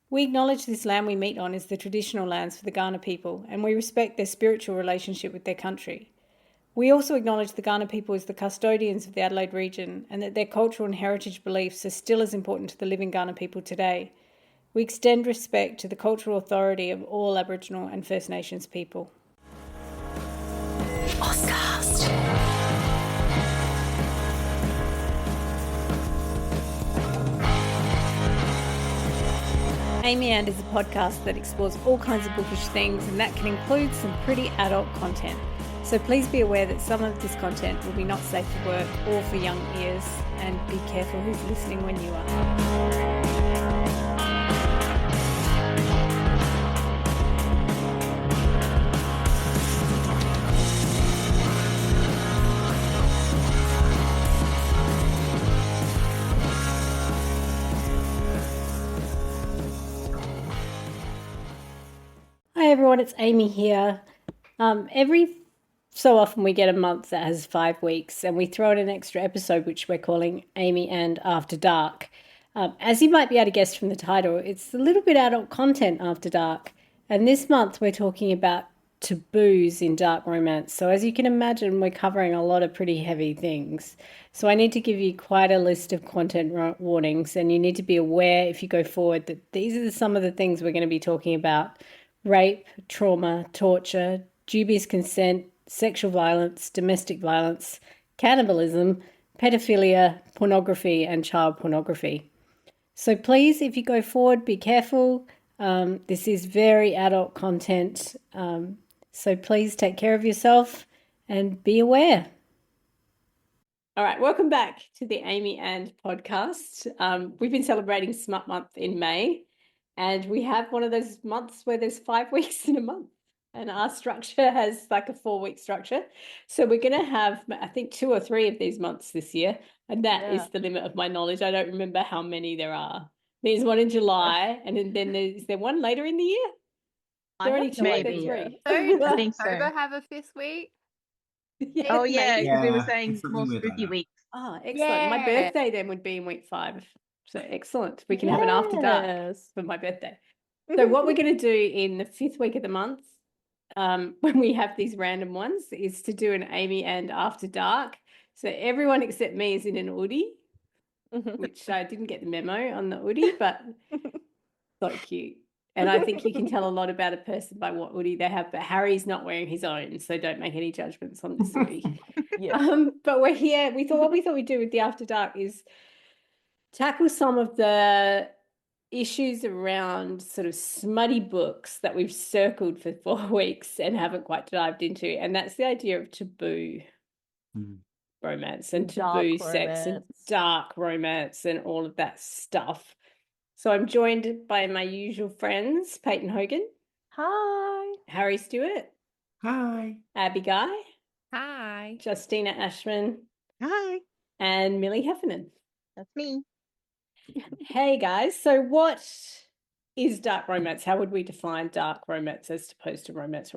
We acknowledge this land we meet on is the traditional lands for the Kaurna people, and we respect their spiritual relationship with their country. We also acknowledge the Kaurna people as the custodians of the Adelaide region and that their cultural and heritage beliefs are still as important to the living Kaurna people today. We extend respect to the cultural authority of all Aboriginal and First Nations people. Amy and is a podcast that explores all kinds of bookish things, and that can include some pretty adult content. So please be aware that some of this content will be not safe for work or for young ears, and be careful who's listening when you are. Hi everyone, it's Amy here. Every so often we get a month that has 5 weeks, and we throw in an extra episode which we're calling Amy and After Dark. As you might be able to guess from the title, it's a little bit adult content after dark, and this month we're talking about taboos in dark romance. So as you can imagine, we're covering a lot of pretty heavy things. So I need to give you quite a list of content warnings, and you need to be aware if you go forward that these are some of the things we're going to be talking about: rape, trauma, torture, dubious consent, sexual violence, domestic violence, cannibalism, pedophilia, pornography, and child pornography. So please, if you go forward, be careful. This is very adult content. So please take care of yourself and be aware. All right, welcome back to the Amy and podcast. We've been celebrating Smut Month in May, and we have one of those months where there's 5 weeks in a month, and our structure has like a 4-week structure. So we're going to have, I think, 2 or 3 of these months this year, and that is the limit of my knowledge. I don't remember how many there are. There's one in July, and then is there one later in the year? There are only 2 or 3. So I think so. October have a 5th week? Yeah, Oh yeah, maybe. because we were Yeah, saying it's more something weird like spooky that. weeks. Oh, excellent. My Yeah. birthday then would be in week 5. So excellent. We can have an after dark for my birthday. So what we're going to do in the 5th week of the month, when we have these random ones, is to do an Amy and After Dark. So everyone except me is in an oodie, which I didn't get the memo on the oodie, but so cute. And I think you can tell a lot about a person by what oodie they have, but Harry's not wearing his own, so don't make any judgments on this oodie. But we're here. What we thought we'd do with the After Dark is tackle some of the issues around sort of smutty books that we've circled for 4 weeks and haven't quite dived into. And that's the idea of taboo romance and taboo sex and dark romance and all of that stuff. So I'm joined by my usual friends, Peyton Hogan. Hi. Harry Stewart. Hi. Abby Guy. Hi. Justina Ashman. Hi, And Millie Heffernan. that's me. Hey guys, so what is dark romance? How would we define dark romance as opposed to romance?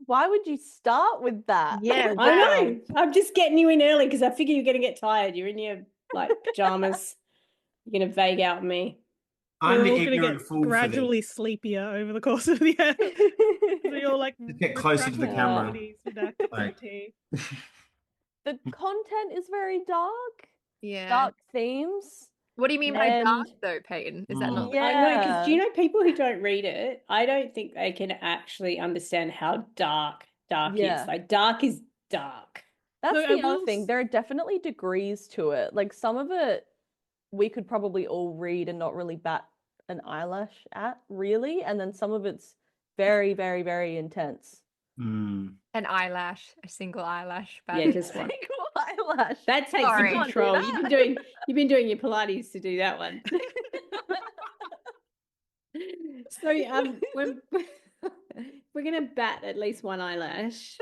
Why would you start with that? Yeah, I know. I'm just getting you in early because I figure you're going to get tired. You're in your like pajamas. You're going to vague out me. I'm We're the all going to ignorant get fool gradually sleepier over the course of the year. So you're like Just get closer to the camera. With that cup Like- of tea. The content is very dark. Yeah. Dark themes. What do you mean by And- dark though, Peyton? Is that not? Yeah. I know, because do you know people who don't read it? I don't think they can actually understand how dark Yeah. is. Like dark is dark. That's Look, I the other will thing. s- There are definitely degrees to it. Like some of it we could probably all read and not really bat an eyelash at, really. And then some of it's very, very, very intense. Mm. An eyelash, a single eyelash. Yeah, just one. Single eyelash. That takes Sorry. some Can't do control. that. You've been doing your Pilates to do that one. So we're going to bat at least one eyelash.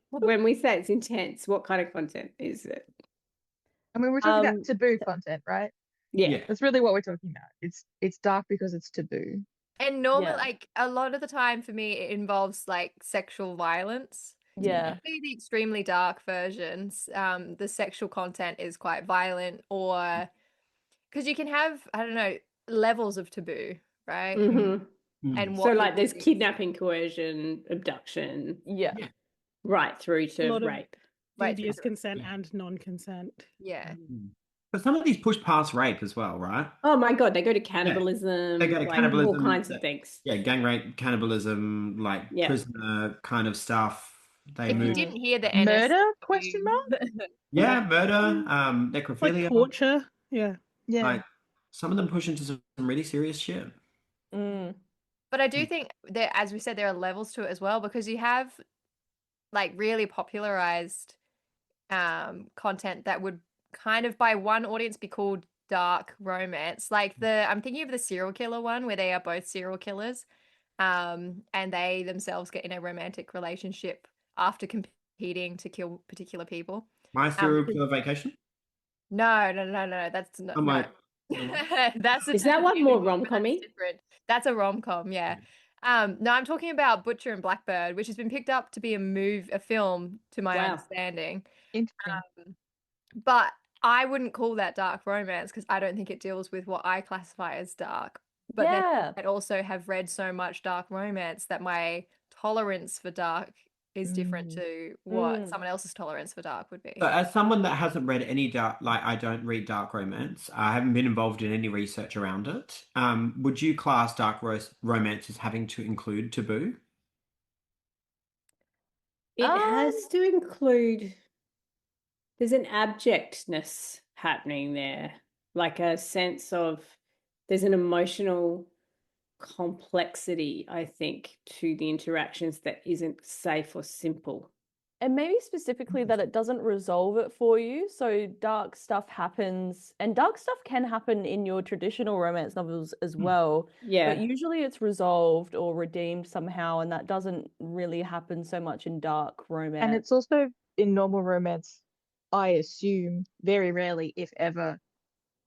When we say it's intense, what kind of content is it? I mean, we're talking Um, about taboo content, right? Yeah. That's really what we're talking about. It's dark because it's taboo. And normally, Yeah. like a lot of the time for me, it involves like sexual violence. Yeah. Typically the extremely dark versions, the sexual content is quite violent, or because you can have, I don't know, levels of taboo, right? Mhm. And So what like there's people do. kidnapping, coercion, abduction, Yeah. Yeah. right through A to lot of rape. Right, dubious so- consent Yeah. and non-consent. Yeah. But some of these push past rape as well, right? Oh my God, they go to cannibalism, They go to like cannibalism, all kinds yeah. of things. Yeah, gang rape, cannibalism, like Yeah. prisoner kind of stuff. They If you move. didn't hear the Murder? NS, Question mark? Yeah, murder, Like necrophilia. torture. Yeah. Yeah. Like some of them push into some really serious shit. Mm. but I do think that, as we said, there are levels to it as well, because you have like really popularized content that would kind of by one audience be called dark romance. Like I'm thinking of the serial killer one where they are both serial killers, and they themselves get in a romantic relationship after competing to kill particular people. My serial killer vacation. No, that's not, I'm no. like, That's a Is that one TV more movie, but rom-com-y? that's different. That's a rom-com, yeah. No, I'm talking about Butcher and Blackbird, which has been picked up to be a film, to my Wow. understanding. Interesting. But I wouldn't call that dark romance because I don't think it deals with what I classify as dark. But then Yeah. I also have read so much dark romance that my tolerance for dark is different to what someone else's tolerance for dark would be. so as someone that hasn't read any dark, like I don't read dark romance, I haven't been involved in any research around it. Would you class dark romance as having to include taboo? It has to include, there's an abjectness happening there, like a sense of, there's an emotional complexity, I think, to the interactions that isn't safe or simple. And maybe specifically that it doesn't resolve it for you. So dark stuff happens, and dark stuff can happen in your traditional romance novels as well. Yeah. But usually it's resolved or redeemed somehow, and that doesn't really happen so much in dark romance. And it's also in normal romance, I assume, very rarely, if ever,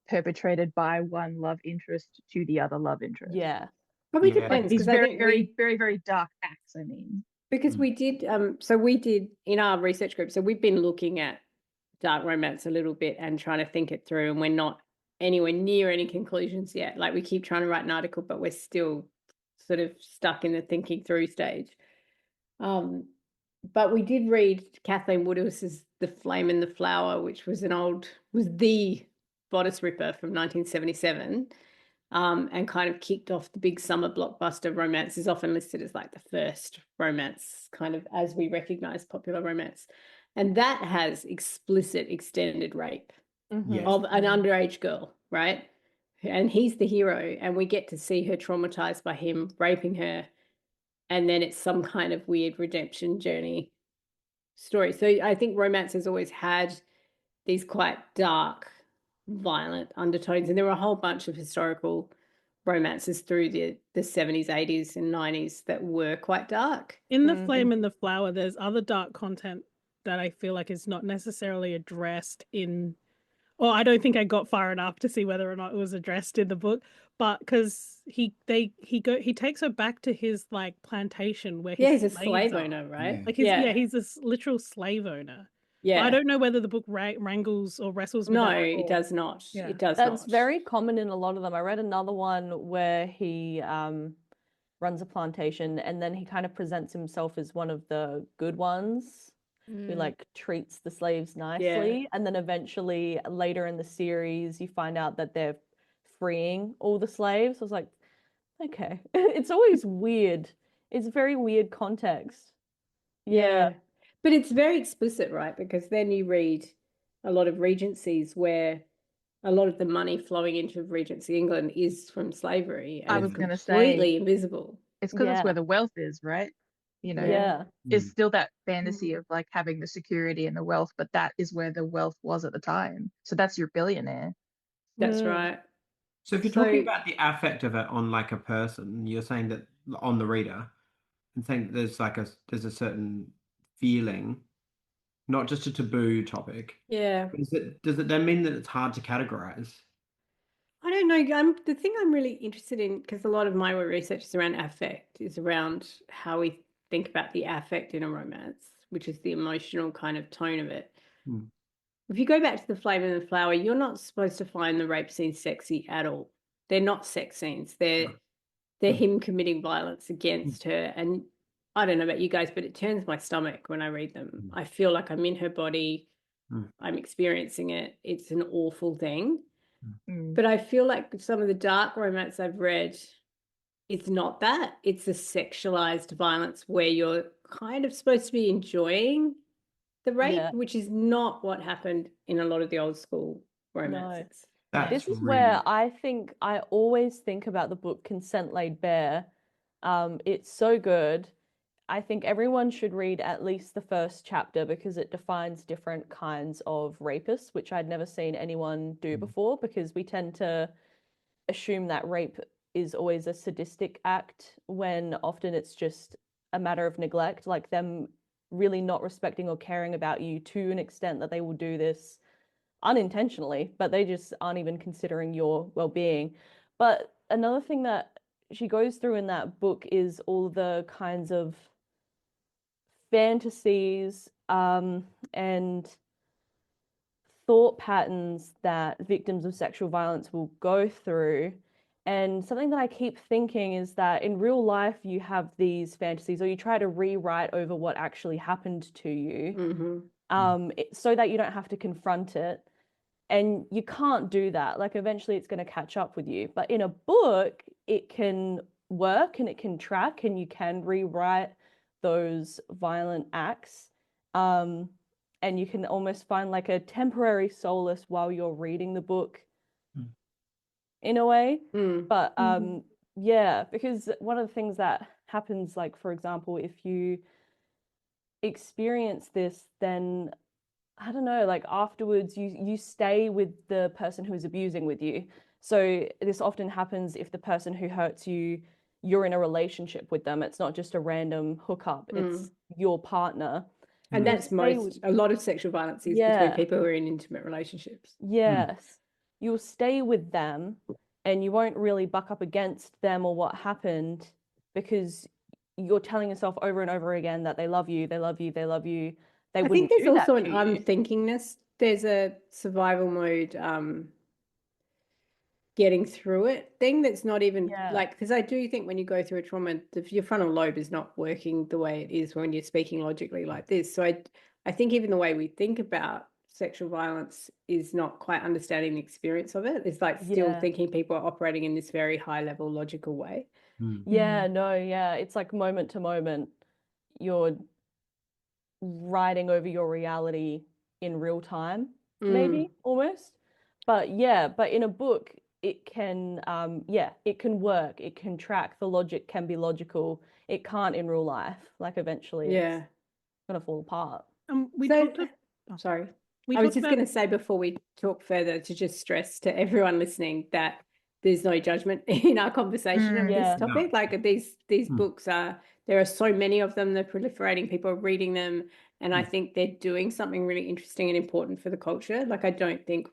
perpetrated by one love interest to the other love interest. Yeah. Probably Yeah. depends, These because I very, think very, very, very dark acts, I mean. because we did so we did in our research group, so we've been looking at dark romance a little bit and trying to think it through, and we're not anywhere near any conclusions yet. Like we keep trying to write an article, but we're still sort of stuck in the thinking through stage. But we did read Kathleen Woodhouse's The Flame and the Flower, which was the bodice ripper from 1977. And kind of kicked off the big summer blockbuster. Romance is often listed as like the first romance, kind of as we recognize popular romance. And that has explicit extended rape Mhm. of an underage girl, right? And he's the hero, and we get to see her traumatized by him raping her. And then it's some kind of weird redemption journey story. So I think romance has always had these quite dark, violent undertones. And there were a whole bunch of historical romances through the 70s, 80s, and 90s that were quite dark. In The Flame and the Flower, there's other dark content that I feel like is not necessarily addressed in, or I don't think I got far enough to see whether or not it was addressed in the book. But because he takes her back to his like plantation where his Yeah, he's a slaves slave are. owner, right? Like yeah, he's a literal slave owner. yeah. But I don't know whether the book wrangles or wrestles with No, that. it or- does not. Yeah. It does That's not. very common in a lot of them. I read another one where he runs a plantation and then he kind of presents himself as one of the good ones who like treats the slaves nicely. And then eventually later in the series, you find out that they're freeing all the slaves. I was like, okay. It's always weird. It's very weird context. Yeah. But it's very explicit, right? Because then you read a lot of regencies where a lot of the money flowing into Regency England is from slavery, and I it's was gonna say- completely invisible. It's because it's Yeah. where the wealth is, right? You know, Yeah. it's still that fantasy of like having the security and the wealth, but that is where the wealth was at the time. So that's your billionaire. That's Mm. right. So if you're talking So- about the affect of it on like a person, you're saying that on the reader, and saying that there's a certain feeling, not just a taboo topic. Yeah. Does it then mean that it's hard to categorize? I don't know. The thing I'm really interested in, because a lot of my research is around affect, is around how we think about the affect in a romance, which is the emotional kind of tone of it. Hmm. If you go back to The Flame and the Flower, you're not supposed to find the rape scenes sexy at all. They're not sex scenes. They're they're him committing violence against her. And I don't know about you guys, but it turns my stomach when I read them. I feel like I'm in her body. I'm experiencing it. It's an awful thing. But I feel like some of the dark romance I've read, it's not that. It's a sexualized violence where you're kind of supposed to be enjoying the rape, Yeah. which is not what happened in a lot of the old school romances. That's This is really where I always think about the book Consent Laid Bare. It's so good. I think everyone should read at least the first chapter because it defines different kinds of rapists, which I'd never seen anyone do before, because we tend to assume that rape is always a sadistic act when often it's just a matter of neglect, like them really not respecting or caring about you to an extent that they will do this unintentionally, but they just aren't even considering your well-being. But another thing that she goes through in that book is all the kinds of fantasies and thought patterns that victims of sexual violence will go through. And something that I keep thinking is that in real life, you have these fantasies, or you try to rewrite over what actually happened to you, so that you don't have to confront it. And you can't do that. Like, eventually it's going to catch up with you. But in a book, it can work and it can track, and you can rewrite those violent acts. And you can almost find like a temporary solace while you're reading the book in a way. But yeah, because one of the things that happens, like, for example, if you experience this, then I don't know, like afterwards you stay with the person who is abusing with you. So this often happens if the person who hurts you, you're in a relationship with them. It's not just a random hookup, it's your partner. And that's a lot of sexual violence is between people who are in intimate relationships. Yes. You'll stay with them and you won't really buck up against them or what happened, because you're telling yourself over and over again that they love you, they love you, they love you. They I wouldn't think there's do that also an to you. unthinkingness. There's a survival mode getting through it thing that's not even like, because I do think when you go through a trauma, your frontal lobe is not working the way it is when you're speaking logically like this. So I think even the way we think about sexual violence is not quite understanding the experience of it. It's like still thinking people are operating in this very high level logical way. It's like moment to moment you're riding over your reality in real time, maybe almost. But in a book it can it can work, it can track, the logic can be logical. It can't in real life. Like, eventually it's gonna fall apart. Sorry. I was just going to say before we talk further, to just stress to everyone listening that there's no judgment in our conversation of this topic. No. Like, these books there are so many of them, they're proliferating, people are reading them, and I think they're doing something really interesting and important for the culture. Like, I don't think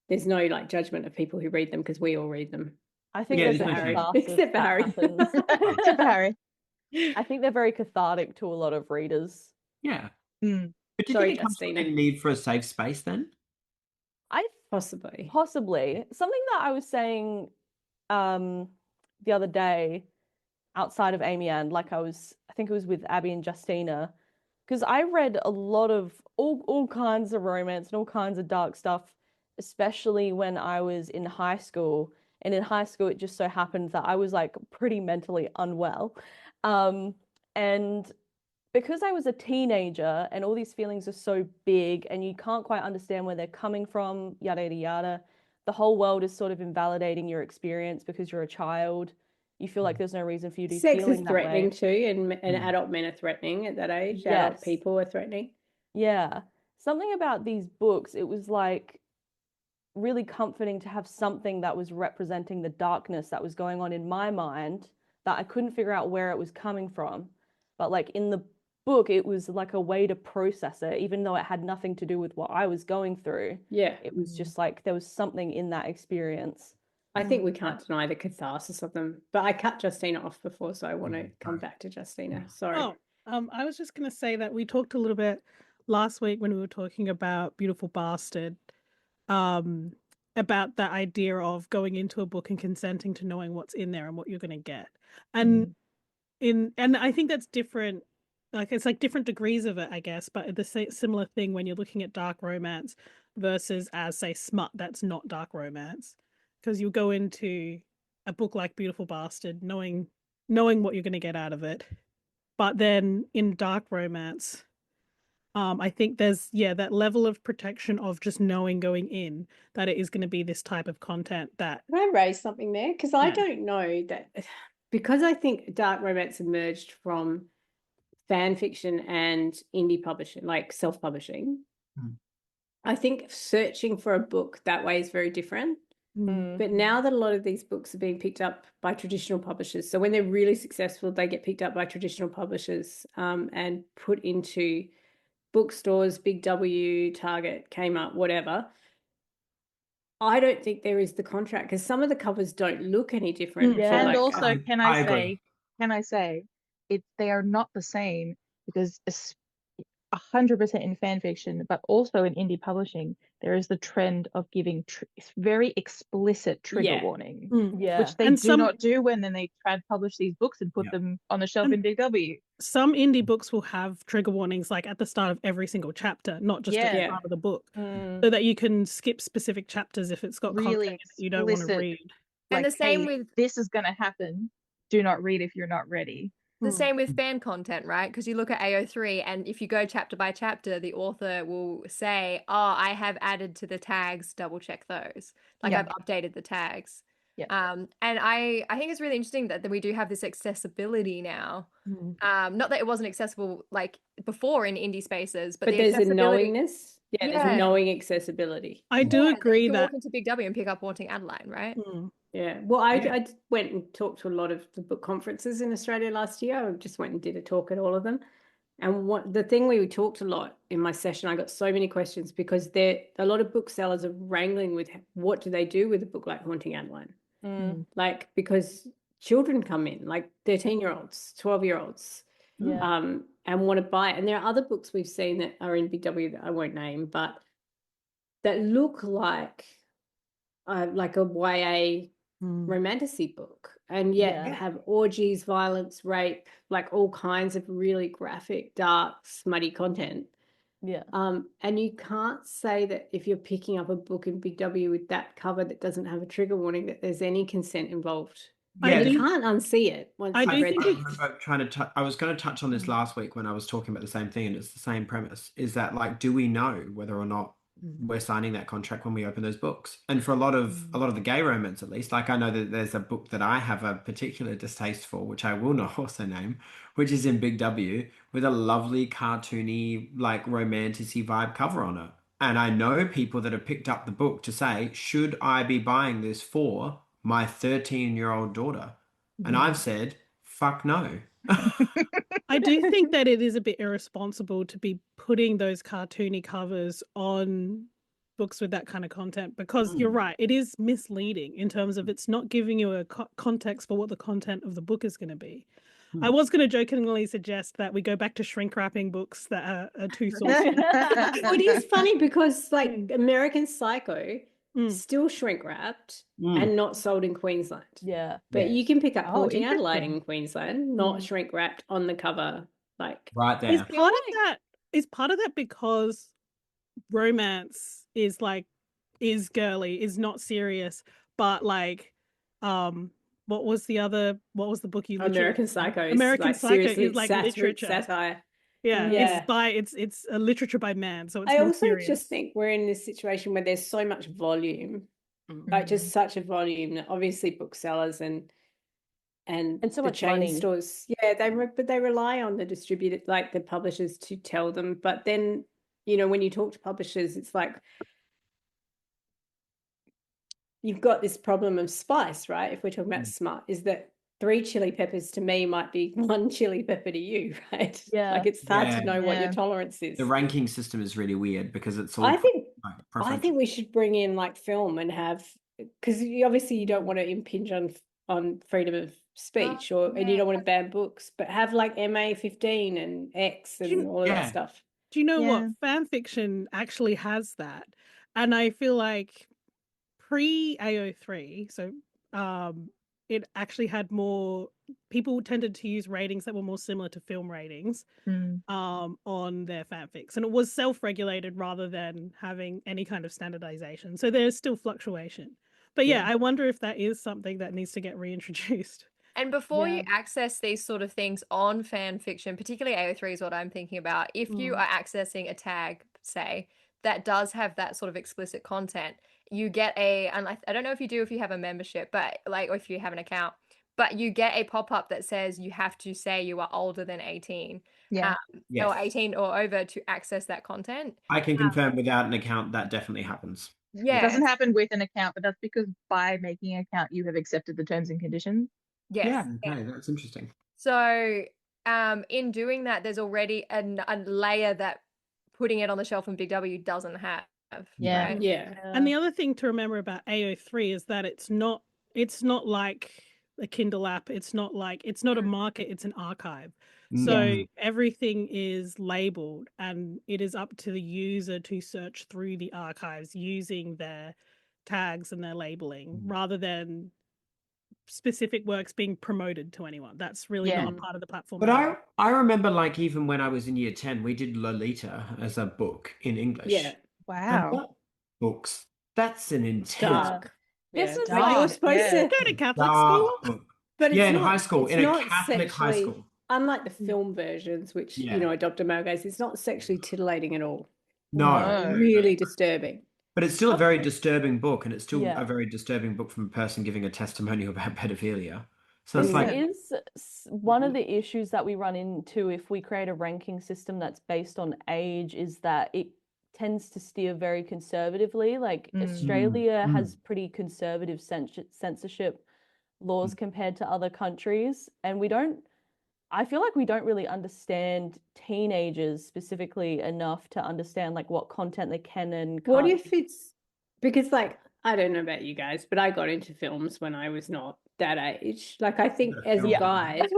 there's no like judgment of people who read them, because we all read them. I think Yeah, there's a there's no shame. catharsis Except for that Harry. happens. Except for Harry. I think they're very cathartic to a lot of readers. Yeah. But do you Sorry, think it comes from Justina. a need for a safe space then? Possibly. Something that I was saying the other day outside of Amy Ann, like I think it was with Abby and Justina, because I read a lot of all kinds of romance and all kinds of dark stuff, especially when I was in high school. And in high school, it just so happened that I was like pretty mentally unwell. And because I was a teenager and all these feelings are so big and you can't quite understand where they're coming from, yada, yada, yada, the whole world is sort of invalidating your experience because you're a child. You feel like there's no reason for you to be Sex feeling is that threatening way. too, and adult men are threatening at that age. Adult Yes. people are threatening. Yeah. Something about these books, it was like really comforting to have something that was representing the darkness that was going on in my mind that I couldn't figure out where it was coming from. But like in the book, it was like a way to process it, even though it had nothing to do with what I was going through. Yeah. It was just like there was something in that experience. I think we can't deny the catharsis of them. But I cut Justina off before, so I want to come back to Justina. Sorry. I was just going to say that we talked a little bit last week when we were talking about Beautiful Bastard, about that idea of going into a book and consenting to knowing what's in there and what you're going to get. And and I think that's different. Like it's like different degrees of it, I guess, but the similar thing when you're looking at dark romance versus as say smut that's not dark romance, because you go into a book like Beautiful Bastard knowing what you're going to get out of it, but then in dark romance, I think there's that level of protection of just knowing going in that it is going to be this type of content that. Can I raise something there? Because I Yeah. don't know that, because I think dark romance emerged from fan fiction and indie publishing, like self-publishing. I think searching for a book that way is very different. But now that a lot of these books are being picked up by traditional publishers, so when they're really successful, they get picked up by traditional publishers and put into bookstores, Big W, Target, Kmart, whatever. I don't think there is the contract because some of the covers don't look any different. Yeah. For And like, also, can I agree. say, they are not the same because 100% in fan fiction, but also in indie publishing, there is the trend of giving very explicit trigger warning, Yeah. which they And do not do when then they try and publish these books and put Yeah. them on the shelf in Big W. Some indie books will have trigger warnings like at the start of every single chapter, not just at the Yeah. start of the book, so that you can skip specific chapters if it's got Really content that you don't want to explicit. read. And Like, the same hey, with this is going to happen. Do not read if you're not ready. the same with fan content, right? Because you look at AO3 and if you go chapter by chapter, the author will say, "Oh, I have added to the tags, double check those." Like Yeah. I've updated the tags. Yeah. And I think it's really interesting that we do have this accessibility now. Not that it wasn't accessible like before in indie spaces, but but the there's a accessibility. knowingness. Yeah, Yeah. there's knowing accessibility. I do agree you can that walk into Big W and pick up Haunting Adeline, right? Yeah. Well, Yeah. I went and talked to a lot of the book conferences in Australia last year. I just went and did a talk at all of them. And the thing we talked a lot in my session, I got so many questions because a lot of booksellers are wrangling with what do they do with a book like Haunting Adeline? Like, because children come in, like 13-year-olds, 12-year-olds, and want to buy it. And there are other books we've seen that are in Big W that I won't name, but that look like a YA romantasy book, and yet have orgies, violence, rape, like all kinds of really graphic, dark, smutty content. And you can't say that if you're picking up a book in Big W with that cover that doesn't have a trigger warning that there's any consent involved. I You do- can't unsee it once I you've do read think it. I was going to touch on this last week when I was talking about the same thing, and it's the same premise. Is that like, do we know whether or not we're signing that contract when we open those books? And for a lot of the gay romance, at least, like I know that there's a book that I have a particular distaste for, which I will not also name, which is in Big W with a lovely cartoony, like romantic-y vibe cover on it. And I know people that have picked up the book to say, should I be buying this for my 13-year-old daughter? And I've said, fuck no. I do think that it is a bit irresponsible to be putting those cartoony covers on books with that kind of content because you're right, it is misleading in terms of it's not giving you a context for what the content of the book is going to be. I was going to jokingly suggest that we go back to shrink wrapping books that are too saucy. It is funny because like American Psycho still shrink wrapped and not sold in Queensland. But you can pick up Haunting Adelaide in Queensland, not shrink wrapped on the cover. Like right there. Is part of that because romance is girly, is not serious, but like what was the book you American Psycho? American like, Psycho seriously, is like literature. satire. It's a literature by man, so it's I more also serious. just think we're in this situation where there's so much volume, like just such a volume that obviously booksellers and so the much chain money. stores, they rely on the distributor, like the publishers, to tell them. But then, when you talk to publishers, it's like you've got this problem of spice, right? If we're talking about smut, is that 3 chili peppers to me might be 1 chili pepper to you, right? Like it's hard to know what your tolerance is. The ranking system is really weird because it's all. I think preferential. we should bring in like film and have, because obviously you don't want to impinge on freedom of speech, and you don't want to ban books, but have like MA15 and X and all of that stuff. Do you know what? Fan fiction actually has that, and I feel like pre AO3, so it actually had more people tended to use ratings that were more similar to film ratings on their fanfics, and it was self-regulated rather than having any kind of standardization. So there's still fluctuation. But yeah, I wonder if that is something that needs to get reintroduced. And before you Yeah. access these sort of things on fan fiction, particularly AO3 is what I'm thinking about, if you are accessing a tag, say, that does have that sort of explicit content, you get and I don't know if you do if you have a membership, but like, or if you have an account, but you get a pop-up that says you have to say you are older than 18, Yeah. or Yes. 18 or over to access that content. I can confirm without an account that definitely happens. It Yeah. doesn't happen with an account, but that's because by making an account, you have accepted the terms and conditions. Yes. Yeah, okay, that's interesting. So, in doing that, there's already a layer that putting it on the shelf in Big W doesn't have. Yeah. Right? Yeah. And the other thing to remember about AO3 is that it's not like a Kindle app. It's not a market, it's an archive. So Mm. everything is labeled, and it is up to the user to search through the archives using their tags and their labeling rather than specific works being promoted to anyone. That's really not a part of the platform. But at all. I remember, like, even when I was in year 10, we did Lolita as a book in English. Yeah. And Wow. that books, that's an intense Dark. This is Like, you're dark. supposed to Go to Catholic school. dark book. But it's Yeah, in not, high school, it's in a not Catholic high sexually, school. unlike the film versions, which, you know, adopt a male gaze, it's not sexually titillating at all. No. Really disturbing. But it's still a very disturbing book, and it's still Yeah. a very disturbing book from a person giving a testimonial about pedophilia. So it's This like, is one of the issues that we run into if we create a ranking system that's based on age, is that it tends to steer very conservatively. Like Australia has pretty conservative censorship laws compared to other countries, and I feel like we don't really understand teenagers specifically enough to understand like what content they can and can't. What if it's because, like, I don't know about you guys, but I got into films when I was not that age. Like, I think as a guide,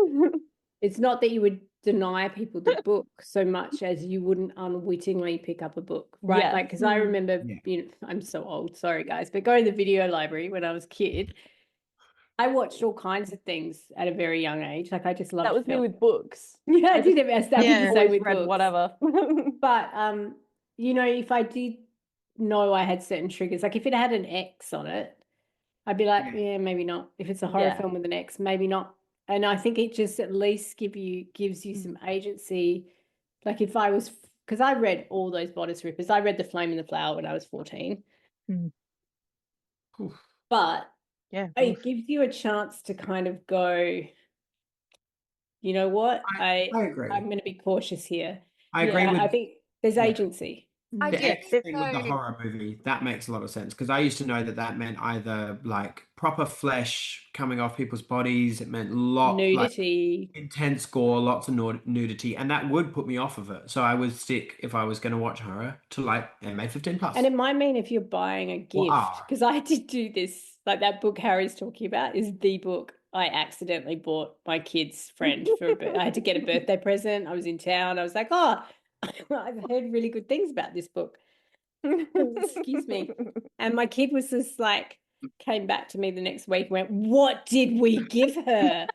it's not that you would deny people the book so much as you wouldn't unwittingly pick up a book, right? Yes. Like, because I remember, you know, I'm so old, sorry guys, but going to the video library when I was a kid, I watched all kinds of things at a very young age. Like, I just loved That was me film. with books. Yeah, I did just it as that. Yeah. The same with read books. whatever. But you know, if I did know I had certain triggers, like if it had an X on it, I'd be like, yeah, maybe not. If it's a horror film with an X, maybe not. And I think it just at least gives you some agency. Like if I was, because I read all those bodice rippers. I read The Flame and the Flower when I was 14. But it gives you a chance to kind of go, you know what? I agree. I'm going to be cautious here. I agree with. I think there's agency. I The do X thing with the so- horror movie, that makes a lot of sense, because I used to know that meant either like proper flesh coming off people's bodies, it meant Nudity. like intense gore, lots of nudity, and that would put me off of it. So I would stick, if I was going to watch horror, to like MA 15 plus. And it might mean if you're buying a gift, because I did do this, like that book Harry's talking about is the book I accidentally bought my kid's friend for I had to get a birthday present. I was in town. I was like, oh, I've heard really good things about this book. Excuse me. And my kid was just like, came back to me the next week and went, what did we give her?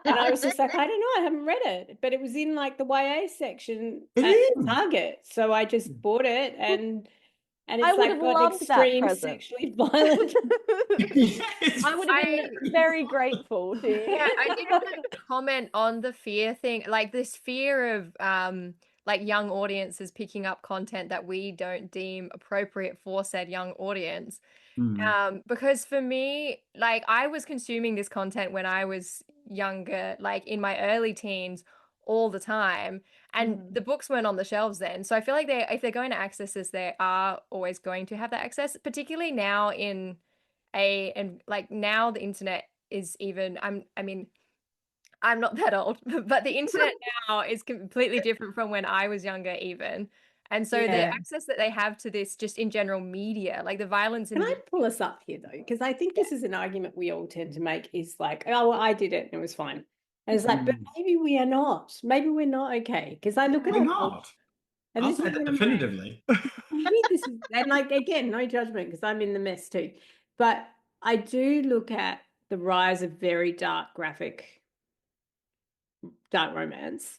And I was just like, I don't know, I haven't read it. But it was in like the YA section at Target. So I just bought it and it's I would like have got loved that extreme present. sexually violent. I would have been very grateful to you. Yeah, I did want to comment on the fear thing, like this fear of like young audiences picking up content that we don't deem appropriate for said young audience. Because for me, like I was consuming this content when I was younger, like in my early teens all the time, and the books weren't on the shelves then. So I feel like if they're going to access this, they are always going to have that access, particularly now and like now the internet is even I mean I'm not that old, but the internet now is completely different from when I was younger even. And so the access that they have to this just in general media, like the violence in Can I pull us up here though? Because I think this is an argument we all tend to make is like, oh, well, I did it and it was fine. And it's like, but maybe we are not. Maybe we're not okay. Because I look at We're it not. and I'll this say is that what I'm like, definitively. maybe this is, and like again, no judgment because I'm in the mess too. But I do look at the rise of very dark graphic, dark romance.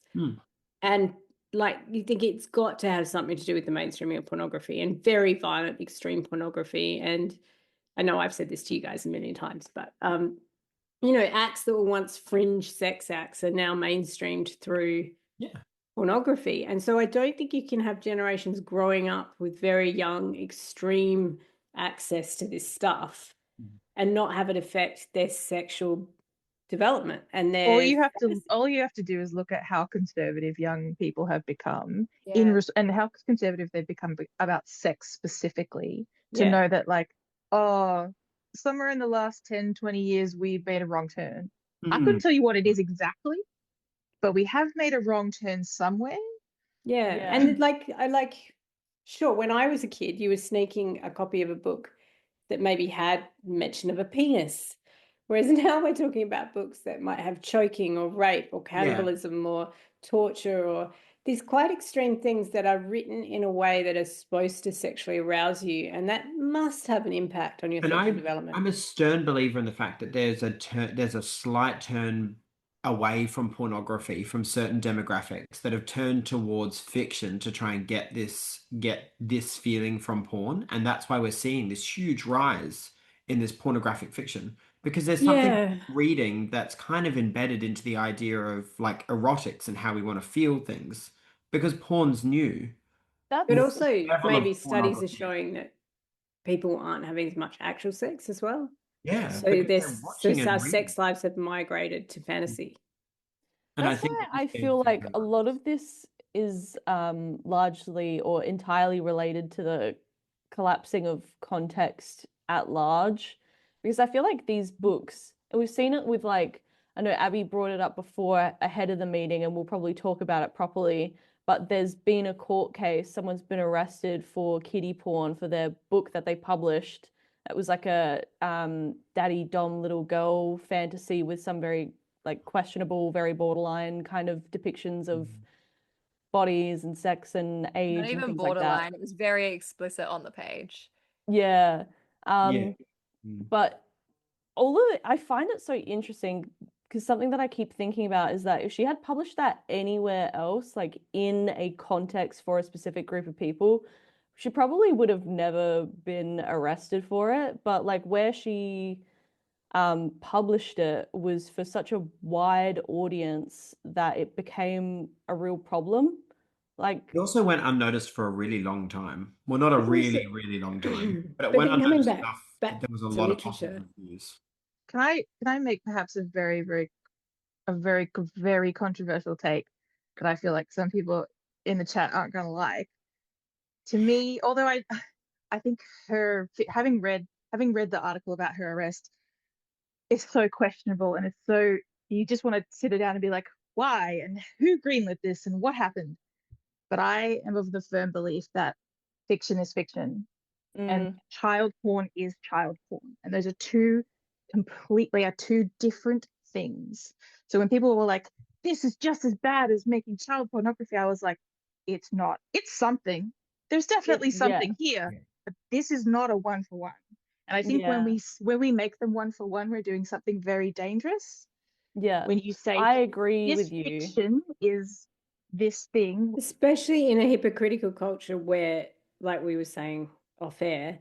And like you think it's got to have something to do with the mainstreaming of pornography and very violent, extreme pornography. And I know I've said this to you guys a million times, but acts that were once fringe sex acts are now mainstreamed through pornography. And so I don't think you can have generations growing up with very young, extreme access to this stuff and not have it affect their sexual development and their all you have to do is look at how conservative young people have become and how conservative they've become about sex specifically to know that, like, oh, somewhere in the last 10-20 years we've made a wrong turn. I couldn't tell you what it is exactly, but we have made a wrong turn somewhere. And sure, when I was a kid you were sneaking a copy of a book that maybe had mention of a penis. Whereas now we're talking about books that might have choking or rape or cannibalism or torture or these quite extreme things that are written in a way that are supposed to sexually arouse you. And that must have an impact on your sexual development. I'm a stern believer in the fact that there's a slight turn away from pornography from certain demographics that have turned towards fiction to try and get this feeling from porn. And that's why we're seeing this huge rise in this pornographic fiction. Because there's something reading that's kind of embedded into the idea of like erotics and how we want to feel things. Because porn's new. But also maybe studies are showing that people aren't having as much actual sex as well. Yeah. So our sex lives have migrated to fantasy. And That's why I feel like a lot of this is largely or entirely related to the collapsing of context at large. Because I feel like these books, and we've seen it with, like, I know Abby brought it up before ahead of the meeting, and we'll probably talk about it properly, but there's been a court case, someone's been arrested for kiddie porn for their book that they published. It was like a daddy dom little girl fantasy with some very like questionable, very borderline kind of depictions of bodies and sex and age. Not even and things borderline. Like that. It was very explicit on the page. Yeah. But all of it, I find it so interesting because something that I keep thinking about is that if she had published that anywhere else, like in a context for a specific group of people, she probably would have never been arrested for it. But like where she published it was for such a wide audience that it became a real problem. Like it also went unnoticed for a really long time. Well, not a really, really long time, but it went unnoticed enough that there was a lot of positive reviews. Can I make perhaps a very, very, very controversial take that I feel like some people in the chat aren't going to like? To me, although I think having read the article about her arrest is so questionable, and it's so, you just want to sit it down and be like, why and who greenlit this and what happened? But I am of the firm belief that fiction is fiction and child porn is child porn, and those are two different things. So when people were like, this is just as bad as making child pornography, I was like, it's not. It's something. There's definitely something here, but this is not a one for one. And I think when we make them one for one, we're doing something very dangerous. Yeah. When you say, I agree this with you. fiction is this thing, especially in a hypocritical culture where, like we were saying off air,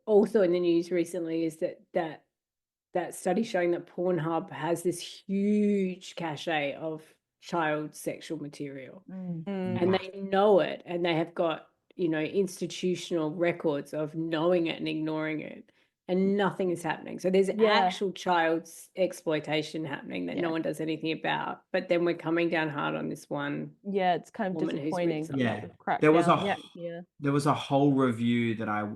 also in the news recently is that study showing that Pornhub has this huge cachet of child sexual material, and they know it, and they have got institutional records of knowing it and ignoring it, and nothing is happening. So there's actual child exploitation happening that no one does anything about. But then we're coming down hard on this one. Yeah, it's kind of disappointing. There was a whole review that I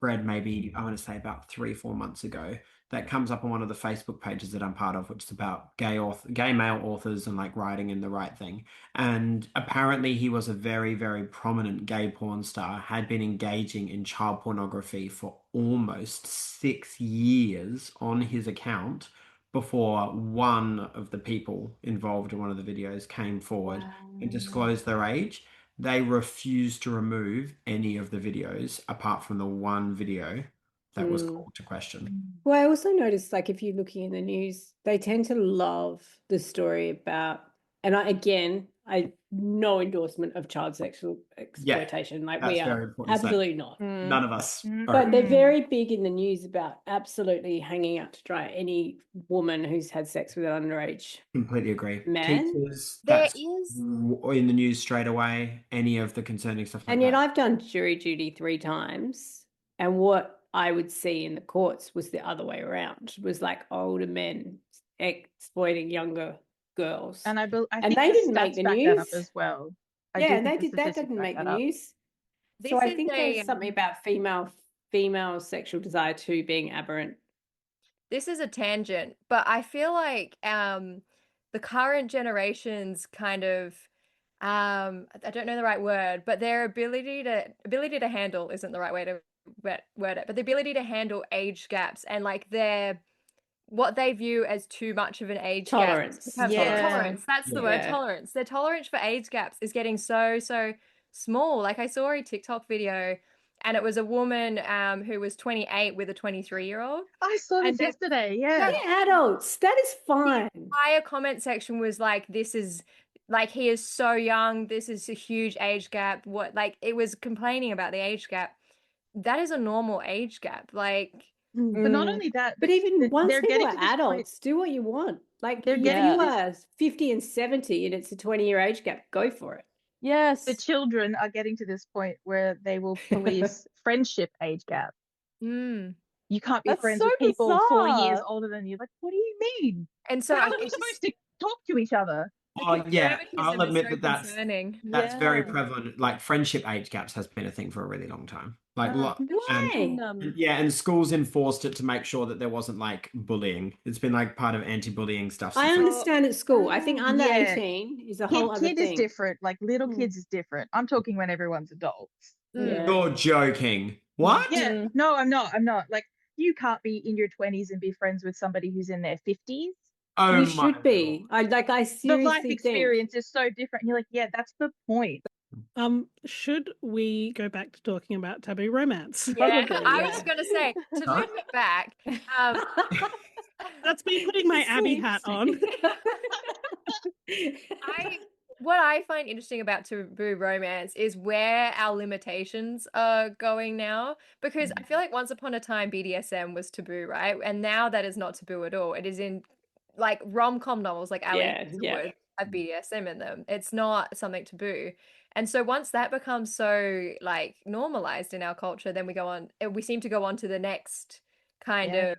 read maybe, I want to say about 3-4 months ago, that comes up on one of the Facebook pages that I'm part of, which is about gay male authors and like writing in the right thing. And apparently he was a very, very prominent gay porn star, had been engaging in child pornography for almost 6 years on his account before one of the people involved in one of the videos came forward and disclosed their age. They refused to remove any of the videos apart from the one video that was called to question. Well, I also noticed, like, if you're looking in the news, they tend to love the story about, and I no endorsement of child sexual exploitation. Like, we That's very are important to say. absolutely not. None of us are. But they're very big in the news about absolutely hanging out to dry any woman who's had sex with an underage Completely agree. man. Teachers, There that's is- in the news straight away. Any of the concerning stuff like And yet that. I've done jury duty 3 times, and what I would see in the courts was the other way around. It was like older men exploiting younger girls. And I And think they the didn't make stats the back that up news. as well. I Yeah, do and think the that statistics didn't back make the that up. news. This So I is think a, there's something about female sexual desire too being aberrant. this is a tangent, but I feel like the current generations kind of I don't know the right word, but their ability to handle isn't the right way to word it, but the ability to handle age gaps and like their what they view as too much of an age Tolerance. gap. Yeah. Tolerance. That's the word, Yeah. tolerance. Their tolerance for age gaps is getting so small. Like I saw a TikTok video and it was a woman who was 28 with a 23-year-old. I saw this And then- yesterday. Yeah. They're adults. That is fine. entire comment section was like, this is like he is so young, this is a huge age gap. What, like, it was complaining about the age gap. That is a normal age gap. Like, But not only that, But even once they're people getting are to this point. adults, do what you want. Like, They're if getting you to this- are 50 and 70 and it's a 20-year age gap, go for it. Yes. The children are getting to this point where they will police friendship age gap. mm. You can't be That's friends so with people 4 years bizarre. older than you. Like, what do you mean? And so How I are we think supposed to talk to each other? Oh yeah, conservatism I'll is admit so that concerning. that's very Yeah. prevalent. Like friendship age gaps has been a thing for a really long time. Like Why? and schools enforced it to make sure that there wasn't like bullying. It's been like part of anti-bullying stuff. I since, understand at school. I think under Yeah. 18 is a whole other Kid is thing. different. Like little kids is different. I'm talking when everyone's adults. Yeah. You're joking. What? Yeah. No, I'm not. I'm not. Like, you can't be in your 20s and be friends with somebody who's in their 50s. Oh You my should be. I The seriously life think. experience is so different. And you're like, yeah, that's the point. Should we go back to talking about taboo romance? Yeah, Probably, I yeah. was going to say, to Huh? loop it back, That's me putting my Abby hat on. what I find interesting about taboo romance is where our limitations are going now. Because I feel like once upon a time BDSM was taboo, right? And now that is not taboo at all. It is in like rom-com novels like Ali Yeah, yeah. would have BDSM in them. It's not something taboo. And so once that becomes so like normalized in our culture, then we seem to go on to the next kind Yeah. of.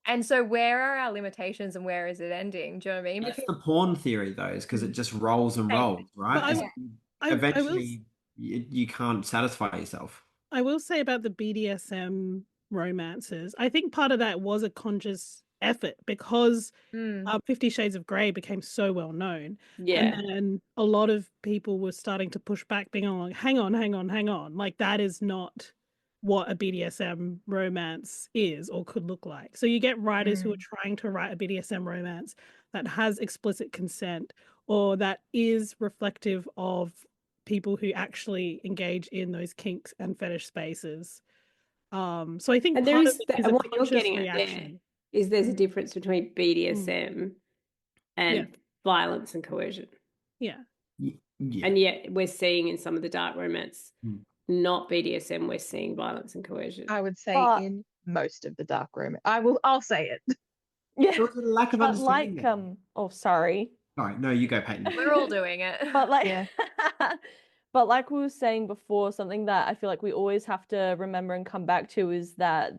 And so where are our limitations and where is it ending? Do you know what I mean? That's the porn theory though, is because it just rolls and rolls, right? But I will Eventually, you can't satisfy yourself. I will say about the BDSM romances, I think part of that was a conscious effort because 50 Shades of Grey became so well known. Yeah. And then a lot of people were starting to push back, being like, hang on. Like, that is not what a BDSM romance is or could look like. So you get writers who are trying to write a BDSM romance that has explicit consent or that is reflective of people who actually engage in those kinks and fetish spaces. So I think And there part is of it that, is and a what you're conscious getting at reaction. there is there's a difference between BDSM and Yeah. violence and coercion. Yeah. Yeah. And yet we're seeing in some of the dark romance, Mm. not BDSM, we're seeing violence and coercion. I would say But- in most of the dark room. I'll say it. Yeah. There was a lack of But understanding. like, there. oh, sorry. Sorry, no, you go, Peyton. We're all doing it. But like, Yeah. but like we were saying before, something that I feel like we always have to remember and come back to is that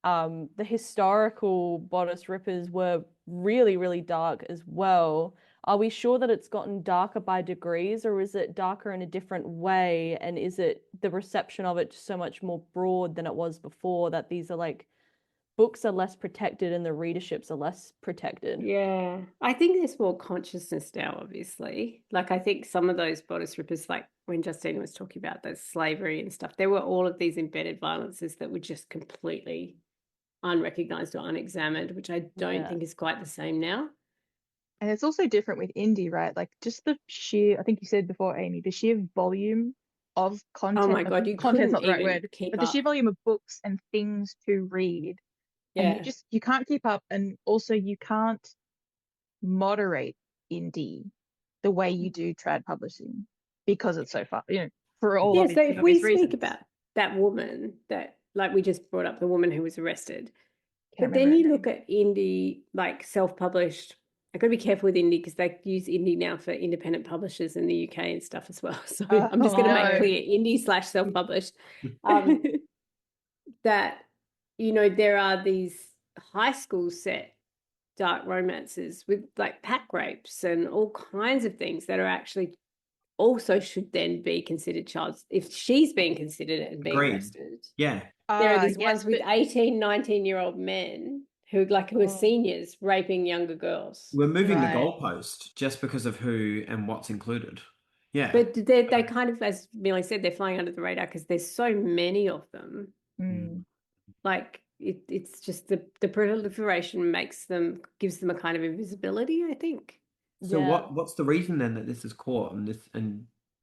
the historical bodice rippers were really, really dark as well. Are we sure that it's gotten darker by degrees, or is it darker in a different way? And is it the reception of it just so much more broad than it was before, that these are like books are less protected and the readerships are less protected? Yeah. I think there's more consciousness now, obviously. Like, I think some of those bodice rippers, like when Justine was talking about the slavery and stuff, there were all of these embedded violences that were just completely unrecognized or unexamined, which I don't Yeah. think is quite the same now. And it's also different with indie, right? Like just the sheer, I think you said before, Amy, the sheer volume of Oh my content. God, you Content's couldn't not the right even word, keep but the sheer up. volume of books and things to read, and Yeah. you can't keep up, and also you can't moderate indie the way you do trad publishing because it's so far, for all Yeah, so if we obvious speak reasons. about that woman that, like we just brought up, the woman who was arrested, Can't but then remember you her look at indie, like self-published. I've got to be careful with indie because they use indie now for independent publishers in the UK and stuff as well. So I'm just going to make no. clear indie / self-published. That, there are these high school set dark romances with like pack rapes and all kinds of things that are actually also should then be considered child, if she's being considered it and being Agreed. arrested. Yeah. There are these Yes, ones with but 18, 19-year-old men who are Oh. seniors raping younger girls. We're moving the Right. goalpost just because of who and what's included. Yeah. But they kind of, as Millie said, they're flying under the radar because there's so many of them. Like it's just the proliferation gives them a kind of invisibility, I think. So Yeah. what's the reason then that this is caught and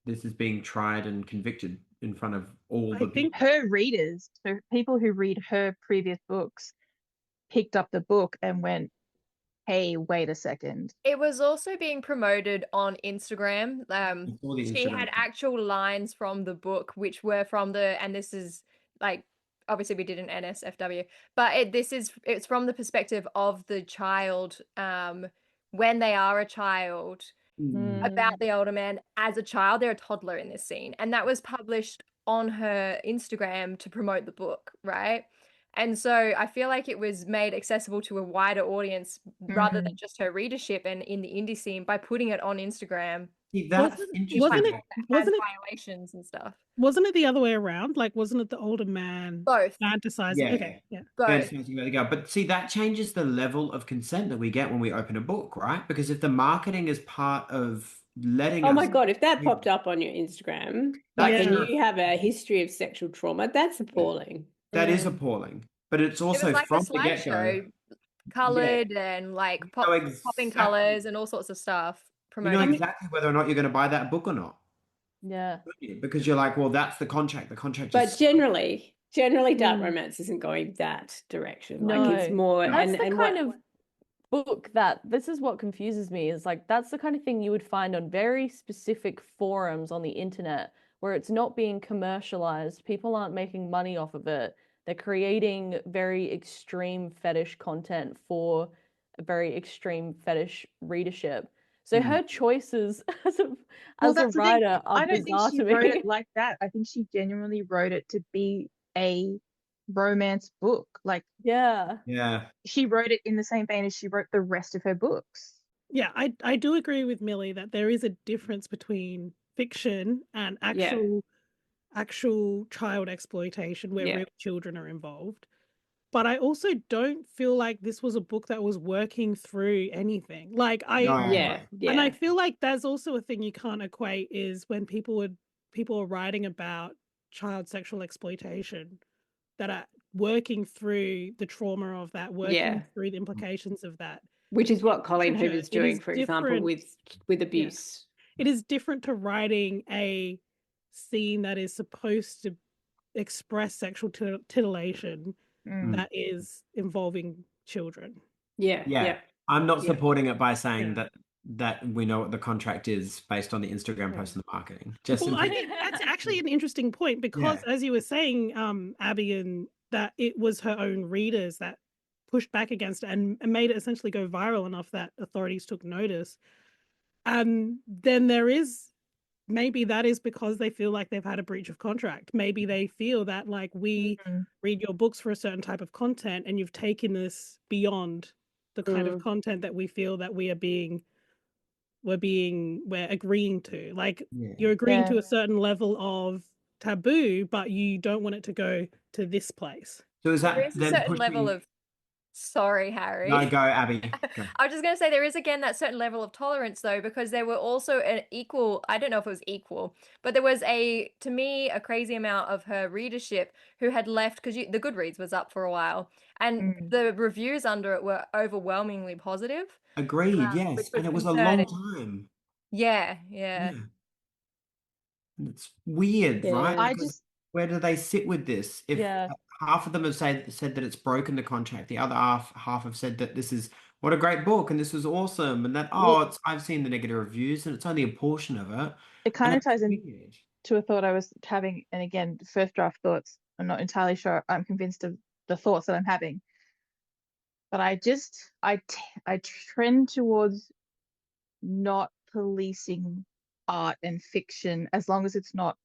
this is being tried and convicted in front of all I the think people? her readers, so people who read her previous books, picked up the book and went, hey, wait a second. It was also being promoted on Instagram. I saw the She Instagram had thing. actual lines from the book, which were from and this is like, obviously we did an NSFW, but it's from the perspective of the child, when they are a child, about the older man as a child. They're a toddler in this scene, and that was published on her Instagram to promote the book, right? And so I feel like it was made accessible to a wider audience rather than just her readership and in the indie scene by putting it on Instagram. See, that's wasn't interesting. it Has wasn't it violations and stuff. wasn't it the other way around? Like, wasn't it the older man Both. fantasizing? Yeah. Okay, yeah. Both. Fantasizing about the girl. But see, that changes the level of consent that we get when we open a book, right? Because if the marketing is part of letting Oh us my God, if that we- popped up on your Instagram, That's like, and Yeah. you have a history of sexual trauma, that's appalling. that is appalling. But it's It also was like a from the get-go. slideshow, colored and like You know popping exactly- colors and all sorts of stuff. You know Promoting. exactly whether or not you're going to buy that book or not. Yeah. Because you're like, well, that's the contract. The contract But is generally dark romance isn't going that direction. No. Like, it's more That's the and kind what of book that this is what confuses me is like that's the kind of thing you would find on very specific forums on the internet where it's not being commercialized. People aren't making money off of it. They're creating very extreme fetish content for a very extreme fetish readership. So her choices as a Well, that's the thing. writer are I don't think bizarre she to wrote me. it like that. I think she genuinely wrote it to be a romance book. Like, Yeah. yeah. she wrote it in the same vein as she wrote the rest of her books. Yeah, I do agree with Millie that there is a difference between fiction and actual child exploitation where Yeah. real children are involved. But I also don't feel like this was a book that was working through anything. Like No, Yeah, and I yeah. feel like there's also a thing you can't equate is when people are writing about child sexual exploitation that are working through the trauma of that, working Yeah. through the implications of that. Which is what Colleen Literature, Hoover's it doing, is for example, different. with abuse. It is different to writing a scene that is supposed to express sexual titillation that is involving children. Yeah, Yeah. yeah. I'm not Yeah. supporting it by saying Yeah. that we know what the contract is based on the Instagram post and the marketing. Just Well, in I case- think that's actually an interesting point because, as you were saying, Abby, and that it was her own readers that pushed back against it and made it essentially go viral enough that authorities took notice. Then there is maybe that is because they feel like they've had a breach of contract. Maybe they feel that like we read your books for a certain type of content and you've taken this beyond the kind of content that we feel that we're agreeing to. Like you're agreeing to a certain level of taboo, but you don't want it to go to this place. So is There that is a then certain level pushing? of Sorry, Harry. No, go, Abby. Go. I was just going to say there is again that certain level of tolerance though, because there were also an equal, I don't know if it was equal, but there was to me, a crazy amount of her readership who had left because the Goodreads was up for a while and the reviews under it were overwhelmingly positive. Agreed, yes. Which And it was a concerning. long time. Yeah. Yeah. And it's weird, right? Yeah. I Because just where do they sit with this? If Yeah. half of them have said that it's broken the contract, the other half have said that this is what a great book and this was awesome, and that well, I've seen the negative reviews and it's only a portion of it, it kind and of it's ties into weird. a thought I was having, and again, first draft thoughts. I'm not entirely sure I'm convinced of the thoughts that I'm having, but I trend towards not policing art and fiction as long as it's not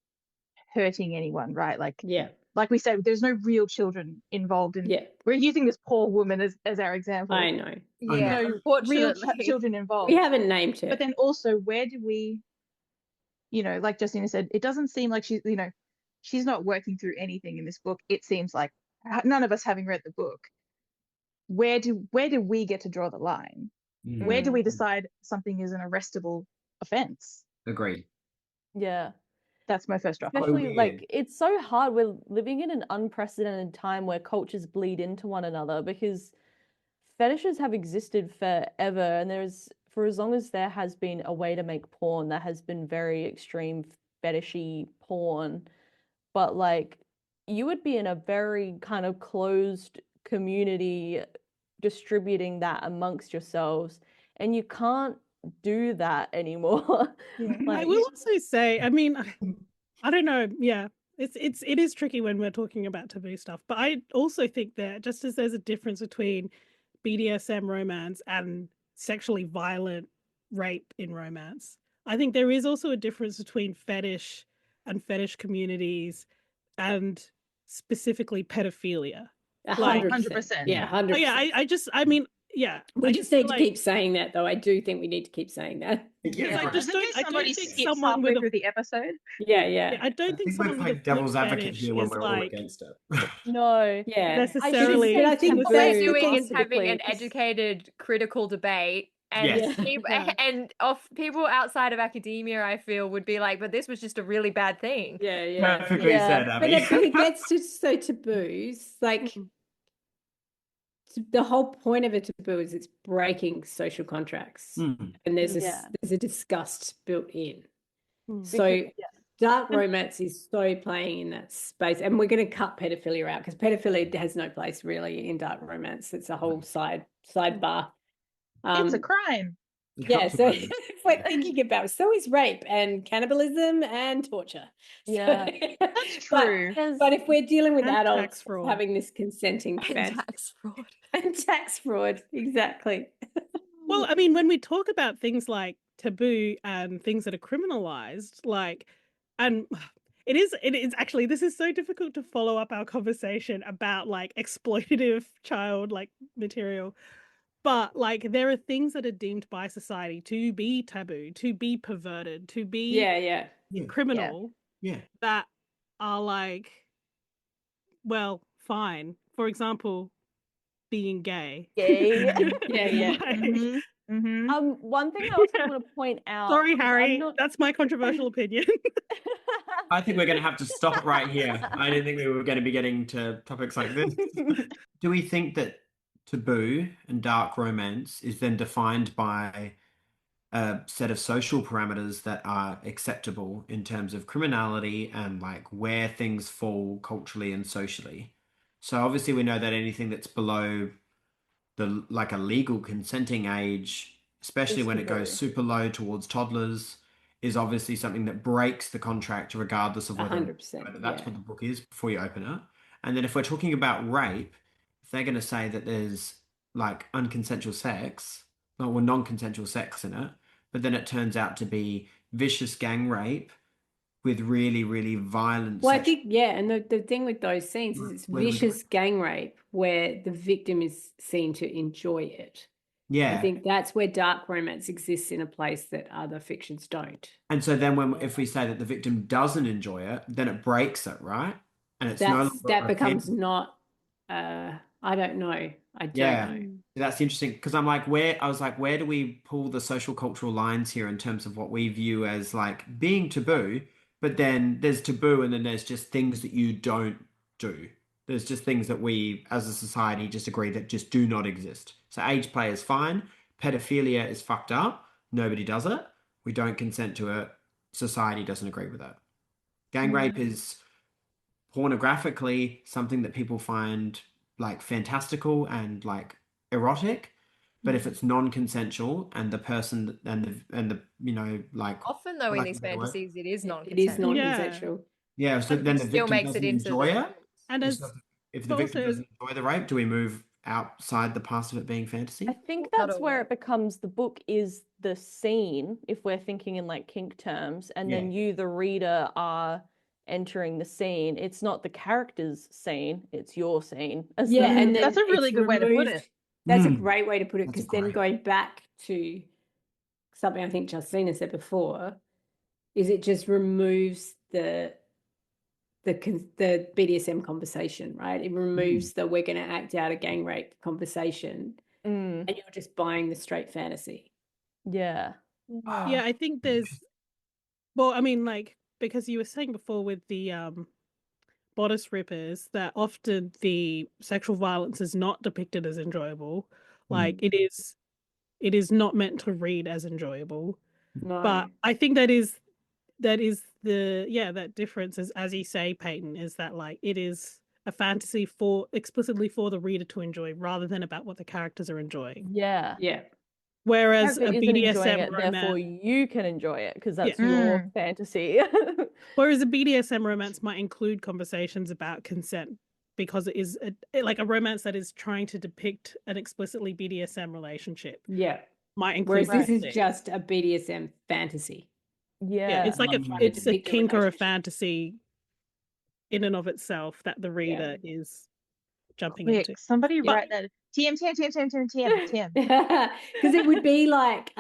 hurting anyone, right? Yeah. Like we say, there's no real children involved in. Yeah. We're using this poor woman as our example. I know. Yeah, No real unfortunately. children We involved. haven't named her. But then also, where do we, like Justina said, it doesn't seem like she's not working through anything in this book. It seems like none of us having read the book. Where do we get to draw the line? Where do we decide something is an arrestable offense? Agreed. Yeah. That's my first draft. Especially like weird. it's so hard. We're living in an unprecedented time where cultures bleed into one another because fetishes have existed forever, and there's for as long as there has been a way to make porn, there has been very extreme fetishy porn. But like you would be in a very kind of closed community distributing that amongst yourselves, and you can't do that anymore. I Like will also say, I mean, I don't know. Yeah, it is tricky when we're talking about taboo stuff. But I also think that just as there's a difference between BDSM romance and sexually violent rape in romance, I think there is also a difference between fetish and fetish communities and specifically pedophilia. Like, 100%. Yeah, oh 100%. yeah, I mean, yeah. We I just feel need to like- keep saying that, though. I do think we need to keep saying that. Yeah, I right. just Doesn't don't. there I somebody don't think skips someone halfway with a through the episode? Yeah. I don't I think think we're someone with a playing foot devil's advocate fetish here when is we're all like against it. no. Yeah. necessarily. But I think What we're taboo doing is also having an because- educated, critical debate. And Yes. people, Yeah. and of people outside of academia, I feel would be like, but this was just a really bad thing. Yeah. Perfectly Yeah. said, But Abby. it gets to so taboos. Like the whole point of a taboo is it's breaking social contracts, Mm. and there's Yeah. a disgust built in. Mm. So Because- yeah. dark romance is so playing in that space, and we're going to cut pedophilia out because pedophilia has no place really in dark romance. It's a whole sidebar. It's a crime. Yeah, so Absolutely. if we're thinking about, so is rape and cannibalism and torture. Yeah. That's But- true. But if we're dealing with And tax adults fraud. having this consenting And fantasy tax fraud. and tax fraud, exactly. Well, I mean, when we talk about things like taboo and things that are criminalized, like, and it is actually, this is so difficult to follow up our conversation about like exploitative child like material. But like, there are things that are deemed by society to be taboo, to be perverted, to be Yeah. criminal Yeah. that are like, well, fine. For example, being gay. Gay. Yeah. Mhm, mhm. One thing I also want to point out. Sorry, 'cause Harry. I'm not- That's my controversial opinion. I think we're going to have to stop it right here. I didn't think we were going to be getting to topics like this. Do we think that taboo and dark romance is then defined by a set of social parameters that are acceptable in terms of criminality and like where things fall culturally and socially? So obviously we know that anything that's below the like a legal consenting age, especially Is when it goes taboo. super low towards toddlers, is obviously something that breaks the contract regardless of whether 100%. that's Yeah. what the book is before you open it. And then if we're talking about rape, if they're going to say that there's like unconsensual sex, well, non-consensual sex in it, but then it turns out to be vicious gang rape with really, really violent Well, I sexual. think, yeah, and the thing with those scenes is it's Where do we go? vicious gang rape where the victim is seen to enjoy it. I Yeah. think that's where dark romance exists in a place that other fictions don't. And so then if we say that the victim doesn't enjoy it, then it breaks it, right? And it's no longer That a becomes offense. not I don't know. I don't Yeah. know. That's interesting because where do we pull the social cultural lines here in terms of what we view as like being taboo? But then there's taboo and then there's just things that you don't do. There's just things that we as a society just agree that just do not exist. So age play is fine. Pedophilia is fucked up. Nobody does it. We don't consent to it. Society doesn't agree with it. Gang rape is pornographically something that people find like fantastical and like erotic. But if it's non-consensual and the person and the like Often, though, for in lack of these a better word, fantasies, it is It is non-consensual. non-consensual. yeah, so then Which the still victim makes it doesn't into enjoy the it. And So as if the also victim doesn't enjoy the rape, do we move outside the past of it being fantasy? I think Not that's where always. it becomes the book is the scene, if we're thinking in like kink terms, and then Yeah. you, the reader, are entering the scene. It's not the character's scene, it's your scene. As Yeah, the... and then That's a really it's good way to put removed. it. That's a Mm. great way to put it, That's because then great. going back to something I think Justina said before, is it just removes the BDSM conversation, right? It removes the we're going to act out a gang rape conversation, Mm, and you're just buying the straight fantasy. yeah. yeah, I think there's well, I mean, like, because you were saying before with the bodice rippers that often the sexual violence is not depicted as enjoyable. Like it is not meant to read as enjoyable. No. But I think that is the that difference is, as you say, Peyton, is that like it is a fantasy for explicitly for the reader to enjoy rather than about what the characters are enjoying. Yeah. Yeah. Whereas Character a isn't enjoying BDSM it, therefore romance, you can enjoy it because that's yeah. your Mm. fantasy. Whereas a BDSM romance might include conversations about consent because it is like a romance that is trying to depict an explicitly BDSM relationship Yeah. might include Whereas this is nudity. just a BDSM fantasy. Yeah, Yeah. it's like Not trying to it's a depict a kink or a relationship. fantasy in and of itself that the reader is jumping into. Quick, somebody But write that. TM. Because it would be like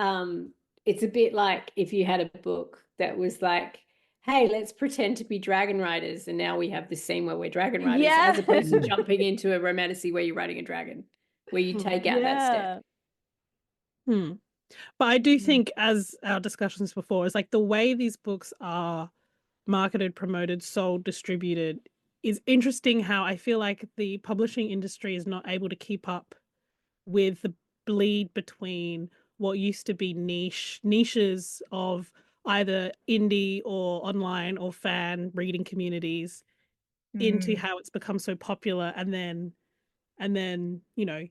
it's a bit like if you had a book that was like, hey, let's pretend to be dragon riders, and now we have this scene where we're dragon riders, Yeah. as opposed to jumping into a romantasy where you're riding a dragon, where you take out that step. Hmm. But I do think, as our discussions before, is like the way these books are marketed, promoted, sold, distributed is interesting. How I feel like the publishing industry is not able to keep up with the bleed between what used to be niches of either indie or online or fan reading communities into Mm. how it's become so popular, and then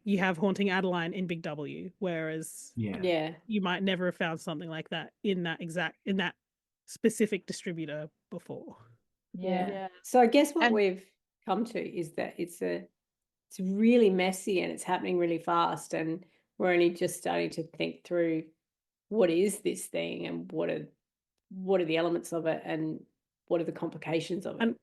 you have Haunting Adeline in Big W, whereas Yeah. you might never have found something like that in that specific distributor before. Yeah. Yeah. So I guess what And we've come to is that it's really messy and it's happening really fast, and we're only just starting to think through what is this thing and what are the elements of it and what are the complications of it. And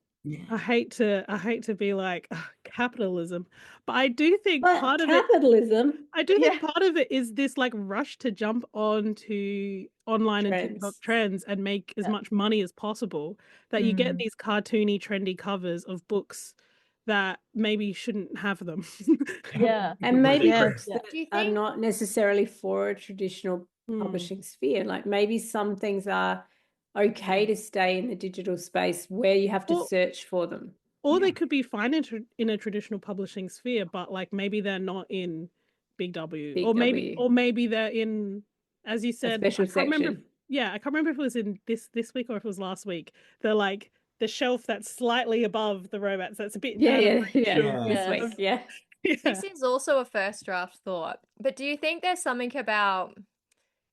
I hate to be like capitalism, but I do think But part of it capitalism, I do Yeah. think part of it is this like rush to jump onto online and TikTok trends and make as much money as possible, that you get Mm. these cartoony, trendy covers of books that maybe shouldn't have them. Yeah. and maybe Yeah. books that Do you are think? not necessarily for a traditional publishing sphere. Like maybe some things are okay to stay in the digital space where you have to Or- search for them. Or they could be fine in a traditional publishing sphere, but like maybe they're not in Big W, Big or W. maybe they're in, as you A said, special I can't remember. section. Yeah, I can't remember if it was in this week or if it was last week. They're like the shelf that's slightly above the romance. That's a bit Yeah, out of yeah, reach yeah. of- This Yes. week, yeah. yeah. This is also a first draft thought, but do you think there's something about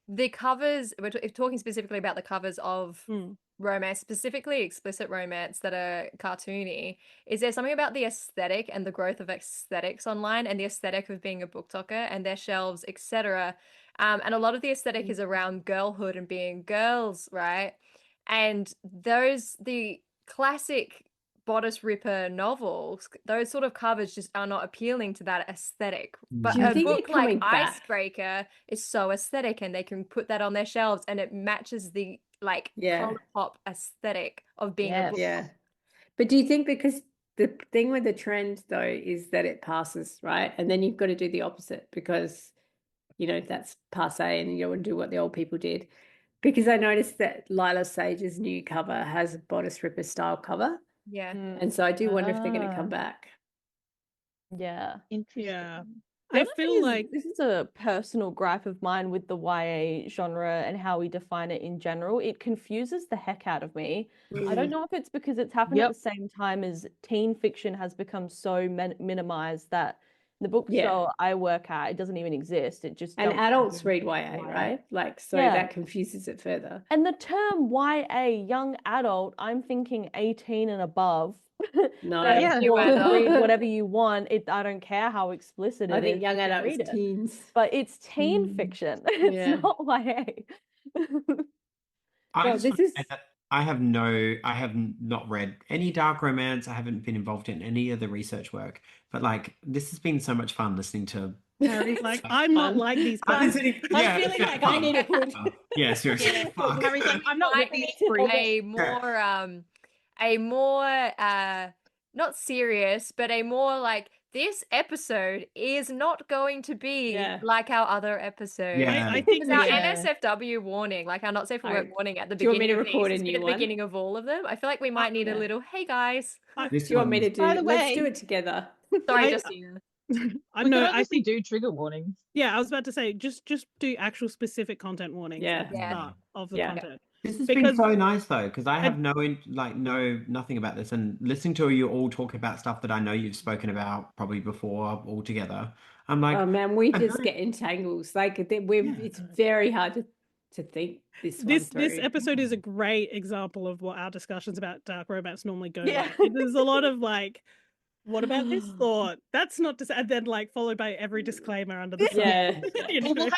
the covers? We're talking specifically about the covers of Hmm. romance, specifically explicit romance that are cartoony. Is there something about the aesthetic and the growth of aesthetics online and the aesthetic of being a booktoker and their shelves, etc.? And a lot of the aesthetic is around girlhood and being girls, right? And the classic bodice ripper novels, those sort of covers just are not appealing to that aesthetic. But Do you a think they're book like coming back? Icebreaker is so aesthetic, and they can put that on their shelves, and it matches the like Yeah. color pop aesthetic of being a Yes. book. Yeah. But do you think, because the thing with the trend though is that it passes, right? And then you've got to do the opposite, because that's passe and you don't want to do what the old people did. Because I noticed that Lila Sage's new cover has a bodice ripper style cover. Yeah. And so I do wonder if they're going to come Ah. back. Yeah. Interesting. Yeah. I The other thing feel is, like this is a personal gripe of mine with the YA genre and how we define it in general. It confuses the heck out of me. I don't know if it's because it's happened at the same time as teen fiction has become so minimized that the bookstore I work at, it doesn't even exist. It just And dumps adults everything read into YA, YA. right? Like, so Yeah. that confuses it further. And the term YA, young adult, I'm thinking 18 and above. No. Yeah. Therefore, adult. read whatever you want. I don't care how explicit I it think is. young You can adult is read it. teens. But it's teen Mm. fiction. Yeah. It's not YA. I Well, just this want to is say that I have not read any dark romance. I haven't been involved in any of the research work, but like this has been so much fun listening to Harry's like, I'm not fun. like these I've guys. been sitting, I'm yeah, feeling yeah, like I fun. need a hood. Yeah, seriously. Yeah, Fuck. Harry's like, I'm not Might with these need to freaks. a more not serious, but a more like this episode is not going to be Yeah. like our other episode. Yeah. I think Because our Yeah. NSFW warning, like our not safe for work I- warning at the do you want me beginning to of these, record a has been new at the one? beginning of all of them. I feel like we might need a yeah. little, hey guys. This Do you want me to one's- do By the let's do way- it together. Sorry, I- Justina. I We know. can I obviously think do trigger warnings. yeah. I was about to say just do actual specific content warnings Yeah. at the Yeah. start of the Yeah. content. This has Because- been so nice though, because I have know nothing about this, and listening to you all talk about stuff that I know you've spoken about probably before all together. I'm like, Oh man, we I just don't- get entangles. Like Yeah. it's very hard to think this one This through. episode is a great example of what our discussions about dark romance normally go Yeah. like. There's a lot of like, what about this thought? That's not to say, and then like followed by every disclaimer under the sun. Yeah. You Well, know?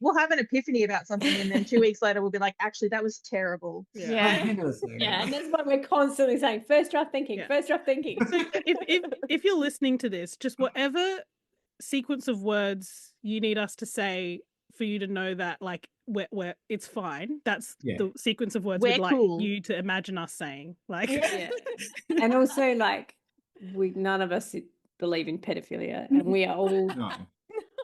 we'll have an epiphany about something, and then 2 weeks later we'll be like, actually, that was terrible. Yeah. Hang on a second. Yeah, and that's why we're constantly saying first draft thinking, Yeah. first draft thinking. So if you're listening to this, just whatever sequence of words you need us to say for you to know that like we're it's fine. That's Yeah. the sequence of words We're we'd like cool. you to imagine us saying. Like Yeah. And also like none of us believe in pedophilia, and we are all No.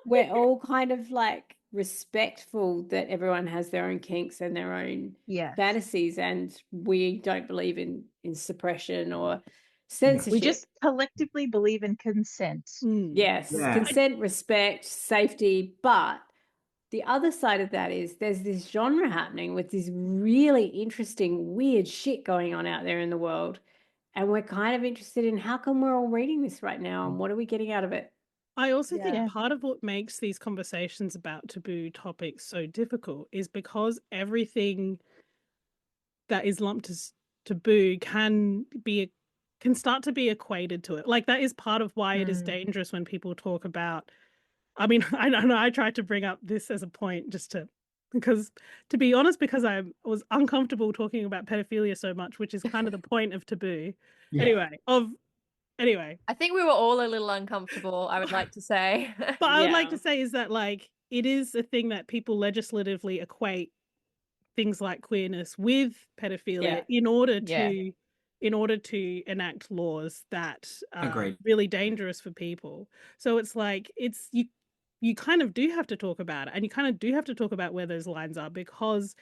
we're all kind of like respectful that everyone has their own kinks and their own Yes. fantasies, and we don't believe in suppression or censorship. We just collectively believe in consent. yes, Yeah. consent, respect, safety, but the other side of that is there's this genre happening with this really interesting weird shit going on out there in the world, and we're kind of interested in how come we're all reading this right now and what are we getting out of it. I also Yeah. think part of what makes these conversations about taboo topics so difficult is because everything that is lumped as taboo can start to be equated to it. Like that is part of why it is dangerous when people talk about. I mean, I know I tried to bring up this as a point because to be honest, because I was uncomfortable talking about pedophilia so much, which is kind of the point of taboo. Yeah. Anyway, I think we were all a little uncomfortable, I would like to say. but I would like Yeah. to say is that like it is a thing that people legislatively equate things like queerness with pedophilia Yeah. in order to enact laws that are Agreed. really dangerous for people. So it's like you kind of do have to talk about it, and you kind of do have to talk about where those lines are, because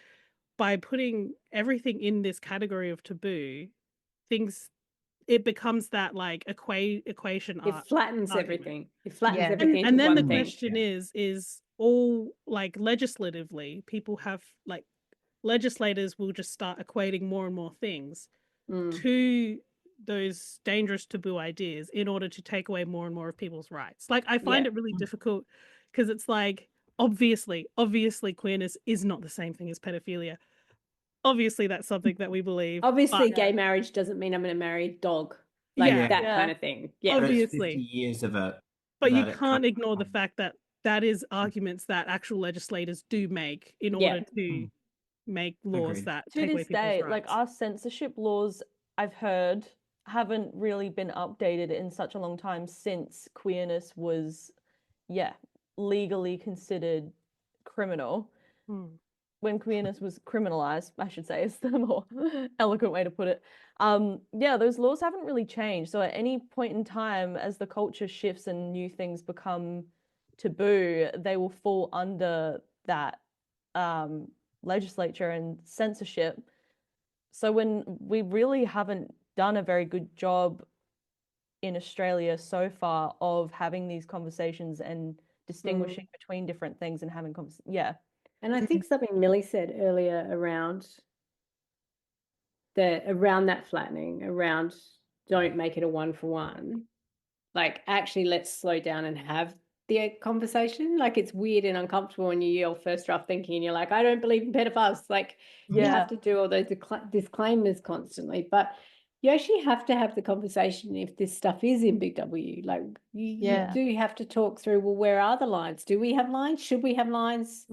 by putting everything in this category of taboo, it becomes that like equation It art flattens argument. everything. It flattens Yeah. everything. And into then the one thing. question Yeah. is all like legislatively, people have like legislators will just start equating more and more things Mm. to those dangerous taboo ideas in order to take away more and more of people's rights. Like I find Yeah. it really difficult because it's like obviously queerness is not the same thing as pedophilia. Obviously that's something that we believe. Obviously, but- gay marriage doesn't mean I'm going to marry a dog. Like Yeah. that Yeah. kind of thing. Yeah. But it's Obviously. 50 years of it. But you that it can't kind of ignore the becomes- fact that that is arguments that actual legislators do make in Yeah. order to make laws Agreed. that To take away this people's day, rights. like our censorship laws, I've heard, haven't really been updated in such a long time since queerness was, legally considered criminal. Hmm. When queerness was criminalized, I should say, is the more eloquent way to put it. Those laws haven't really changed. So at any point in time, as the culture shifts and new things become taboo, they will fall under that legislature and censorship. So when we really haven't done a very good job in Australia so far of having these conversations and distinguishing between different things and having yeah. And I think something Millie said earlier around that flattening, around don't make it a 1-for-1. Like, actually, let's slow down and have the conversation. Like, it's weird and uncomfortable when you yell first draft thinking and you're like, I don't believe in pedophiles. Like, you have to do all those disclaimers constantly, but you actually have to have the conversation if this stuff is in Big W. Like, you do have to talk through, well, where are the lines? Do we have lines? Should we have lines?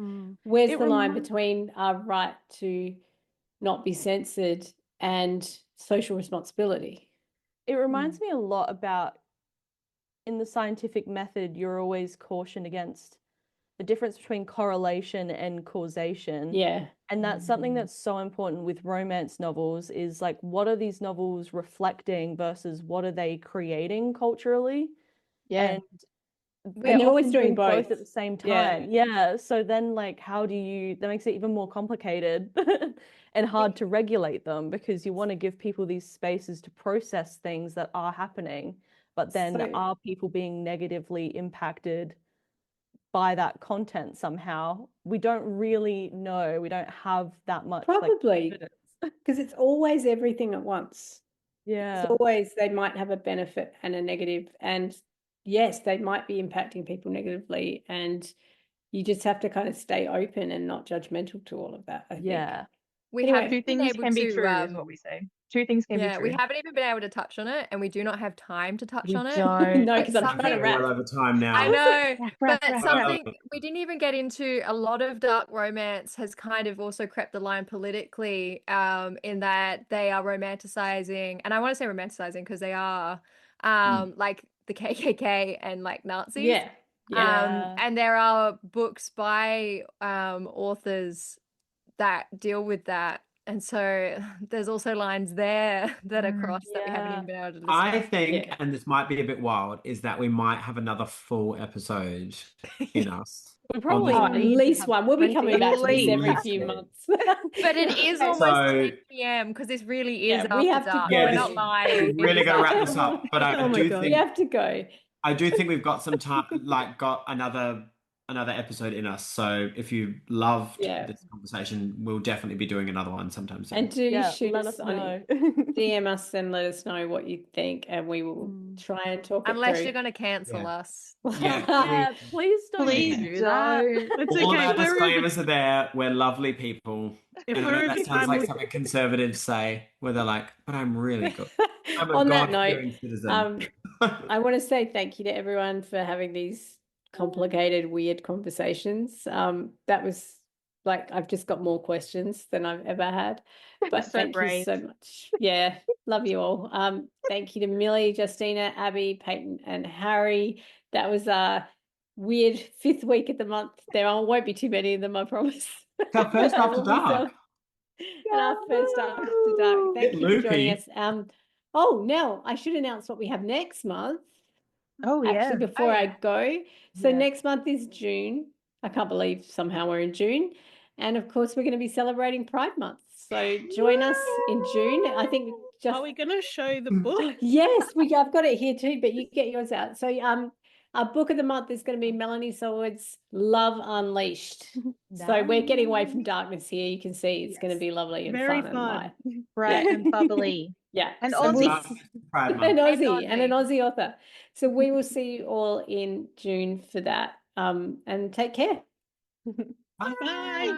Where's the line between our right to not be censored and social responsibility? It reminds me a lot about, in the scientific method, you're always cautioned against the difference between correlation and causation. Yeah. And that's something that's so important with romance novels, is like, what are these novels reflecting versus what are they creating culturally? Yeah. And they're always doing both both at the same time. Yeah. So then, like, that makes it even more complicated and hard to regulate them, because you want to give people these spaces to process things that are happening, but then are people being negatively impacted by that content somehow? We don't really know. We don't have that much probably evidence. Because it's always everything at once. Yeah. It's always, they might have a benefit and a negative, and yes, they might be impacting people negatively, and you just have to kind of stay open and not judgmental to all of that, I think. We Anyway, haven't Two been things able can be to, true, is what we say. Two things can be true. we haven't even been able to touch on it, and we do not have time to touch We on it. don't. No, But because I'm trying to something- Well wrap. over time now. I know, Wrap. but something we didn't even get into. A lot of dark romance has kind of also crept the line politically, in that they are romanticizing, and I want to say romanticizing because they are, like the KKK and like Nazis. And there are books by authors that deal with that. And so there's also lines there that are crossed that we haven't even been able to discuss. I think, and this might be a bit wild, is that we might have another full episode in us. We probably at least one. We'll be coming back to this every least few one. months. But it is almost 10 p.m. because this really is we after have to dark. go. We're not lying. We've really got to wrap this up. But I do think we have to go. I do think we've got some time, like got another episode in us. So if you loved this conversation, we'll definitely be doing another one sometime soon. And do shoot let us us on know. DM us and let us know what you think, and we will try and talk it Unless through. you're going to cancel us. Yeah, please don't do that. It's All okay. of our disclaimers are there. We're lovely people. If And I we're know that of sounds like family- something conservatives say, where they're like, but I'm really good. I'm a On that God-fearing note, citizen. I want to say thank you to everyone for having these complicated, weird conversations. That was like, I've just got more questions than I've ever had. But So thank you so much. Yeah, love you all. Thank you to Millie, Justina, Abby, Peyton, and Harry. That was a weird 5th week of the month. There won't be too many of them, I promise. It's our first After Dark. And our first After Dark. Thank you for joining us. Oh, now I should announce what we have next month. Oh, yeah. Actually, before I go. So next month is June. I can't believe somehow we're in June. And of course, we're going to be celebrating Pride Month. So join us in June. I think Are we going to show the book? Yes, I've got it here too, but you get yours out. So our book of the month is going to be Melanie Seward's Love Unleashed. So we're getting away from darkness here. You can see it's going to be lovely and Very fun and light. Bright and bubbly. Yeah. And So Aussie. Pride an Month. Aussie and an Aussie author. So we will see you all in June for that. And take care. Bye. Bye.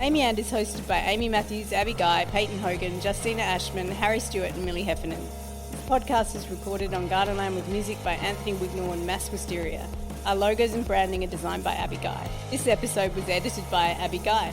Amy And is hosted by Amy Matthews, Abby Guy, Peyton Hogan, Justina Ashman, Harry Stewart, and Millie Heffernan. This podcast is recorded on Gardenland with music by Anthony Wignall and Mass Wisteria. Our logos and branding are designed by Abby Guy. This episode was edited by Abby Guy.